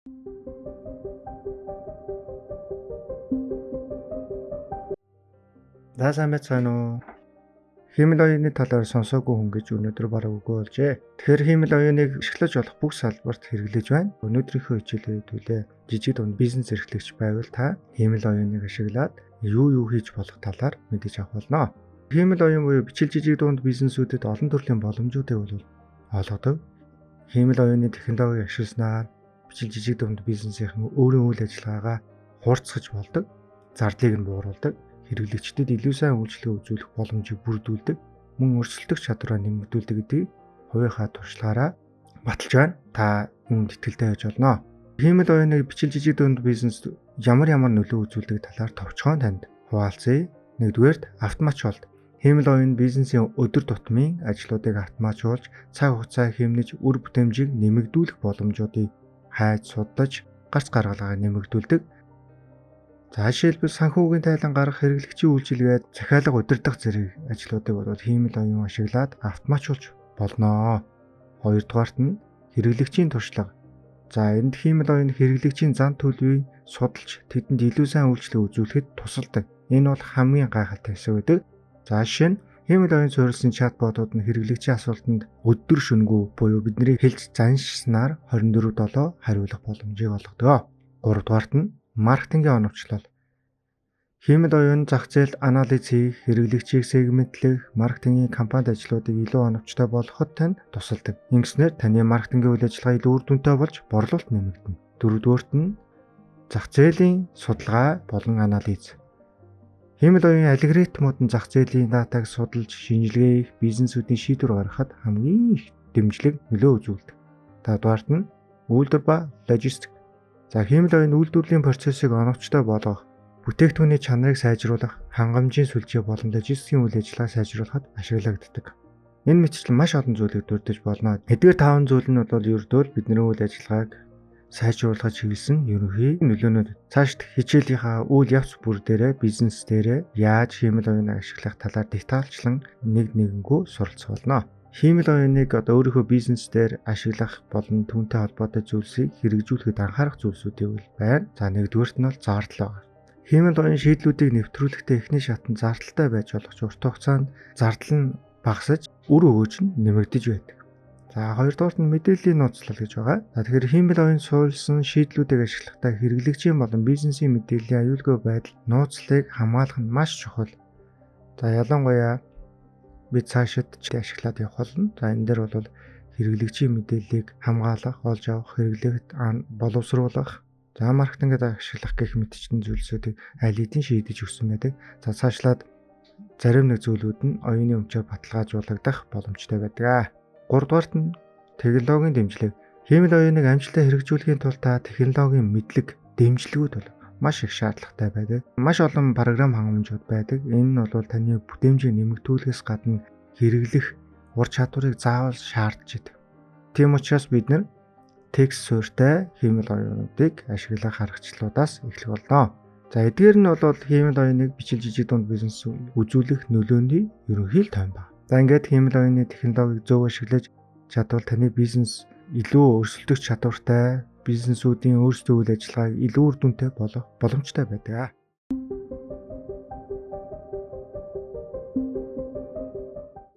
За сайн байцгаана уу? Хиймэл оюуны талаар сонсоогүй хүн гэж өнөөдөр бараг үгүй болжээ. Тэгэхээр хиймэл оюуныг ашиглаж болох бүх салбарт хэрэглэж байна. Өнөөдрийнхөө хичээлээр хэдүүлээ жижиг дунд бизнес эрхлэгч байвал та хиймэл оюуныг ашиглаад юу хийж болох талаар мэдэж авах болно. Хиймэл оюун буюу бичил жижиг дунд бизнесүүдэд олон төрлийн боломжуудыг бол олгодог. Хиймэл оюуны технологиг ашигласнаар бичил жижиг дунд бизнесийн өөрийн үйл ажиллагаагаа хурцгаж болдог. Зардлыг нь бууруулдаг. Хэрэглэгчдэд илүү сайн үйлчлэгээ үзүүлэх боломжийг бүрдүүлдэг, мөн өрсөлдөх чадвараа нэмэгдүүлдэг гэдгийг хувийнхаа туршлагаараа баталж байна. Та үүнд итгэлтэй байж болно. Хиймэл оюуныг бичил жижиг дунд бизнест ямар нөлөө үзүүлдэг талаар товчхон танд хуваалцъя. Нэгдүгээрт автоматжуулалт. Хиймэл оюун бизнесийн өдөр тутмын ажлуудыг автоматжуулж, цаг хугацаа хэмнэж, үр бүтээмжийг нэмэгдүүлэх боломжуудыг хайж судлаж, гарц гаргалгаа нэмэгдүүлдэг. За жишээлбэл санхүүгийн тайлан гарах, хэрэглэгчийн үйлчилгээд захиалга удирдах зэрэг ажлуудыг бол хиймэл оюун ашиглаад автоматжуулж болно. Хоёрдугаарт нь хэрэглэгчийн туршлага. За энд хиймэл оюун хэрэглэгчийн зан төлөвийг судалж тэдэнд илүү сайн үйлчлэг үзүүлэхэд тусалдаг. Энэ бол хамгийн гайхалтай хэсэг байдаг. За жишээ нь хиймэл оюун суурилсан чатботууд нь хэрэглэгчийн асуултанд өдөр шөнөгүй буюу бидний хэлж заншснаар 24/7 хариулах боломжийг олгодог. Гуравдугаарт нь маркетингийн оновчлол. Хиймэл оюун зах зээлд анализ хийх, хэрэглэгчийг сегментлэх, маркетингийн компанид ажлуудыг илүү оновчтой болгоход танд тусалдаг. Ингэснээр таны маркетингийн үйл ажиллагаа илүү үр дүнтэй болж борлуулалт нэмэгдэнэ. Дөрөвдүгээрт нь зах зээлийн судалгаа болон анализ. Хиймэл оюун алгоритмууд нь зах зээлийн датаг судалж, шинжилгээ хийх, бизнесүүдийн шийдвэр гаргахад хамгийн их дэмжлэг нөлөө үзүүлдэг. Тавдугаарт нь үйлдвэр ба логистик. За хиймэл оюун үйлдвэрлэлийн процессыг оновчтой болгох, бүтээгдэхүүний чанарыг сайжруулах, хангамжийн сүлжээ болон логистикийн үйл ажиллагааг сайжруулахад ашиглагддаг. Энэ мэтчил маш олон зүйлийг дурдж болно. Эдгээр 5 зүйл нь бол ердөө бидний үйл ажиллагааг сайжруулахад чиглэсэн ерөнхий нөлөөнүүд. Цаашд хичээлийнхаа үйл явц бүр дээрээ бизнес дээрээ яаж хиймэл оюуныг ашиглах талаар детальчлан нэгнгүү суралцах болно. Хиймэл оюуныг өөрийнхөө бизнес дээр ашиглах болон түүнтэй холбоотой зүйлсийг хэрэгжүүлэхэд анхаарах зүйлсүүдийг байна. За нэгдүгээрт нь бол зардал. Хиймэл оюун шийдлүүдийг нэвтрүүлэхдээ эхний шатнд зардалтай байж болох ч урт хугацаанд зардал нь багасж, үр өгөөж нь нэмэгдэж байдаг. За хоёрдугаарт нь мэдээллийн нууцлал гэж байгаа. За тэгэхээр хиймэл оюун суурилсан шийдлүүдийг ашиглахдаа хэрэглэгчийн болон бизнесийн мэдээллийн аюулгүй байдал нууцлалыг хамгаалах нь маш чухал. За ялангуяа бид цаашид ашиглаад явах болно. За энэ дээр бол хэрэглэгчийн мэдээллийг хамгаалах, олж авах, хэрэглэгт боловсруулах, за маркетингэд ашиглах гэх мэтчлийн зүйлсүүдийг аль хэдийн шийдэж өгсөн байдаг. За цаашлаад зарим нэг зүйлүүд нь оюуны өмчөөр баталгаажуулагдах боломжтой байдаг. Гуравдугаарт нь технологийн дэмжлэг. Хиймэл оюуныг амжилттай хэрэгжүүлэхийн тулд та технологийн мэдлэг, дэмжлэгүүд бол маш их шаардлагатай байдаг. Маш олон програм хангамжууд байдаг. Энэ нь бол таны бүтээмжийг нэмэгдүүлэхээс гадна хэрэглэх ур чадварыг заавал шаардж идэг. Тийм учраас бид нар текст суурьтай хиймэл оюунуудыг ашиглах аргачлалуудаас эхлэх болно. За эдгээр нь бол хиймэл оюуныг бичил жижиг дунд бизнес үзүүлэх нөлөөний ерөнхий тойм байна. За ингээд хиймэл оюуны технологиг зөв ашиглаж чадвал таны бизнес илүү өрсөлдөх чадвартай, бизнесүүдийн өөрсдөө үйл ажиллагааг илүү үр дүнтэй болох боломжтой байдаг.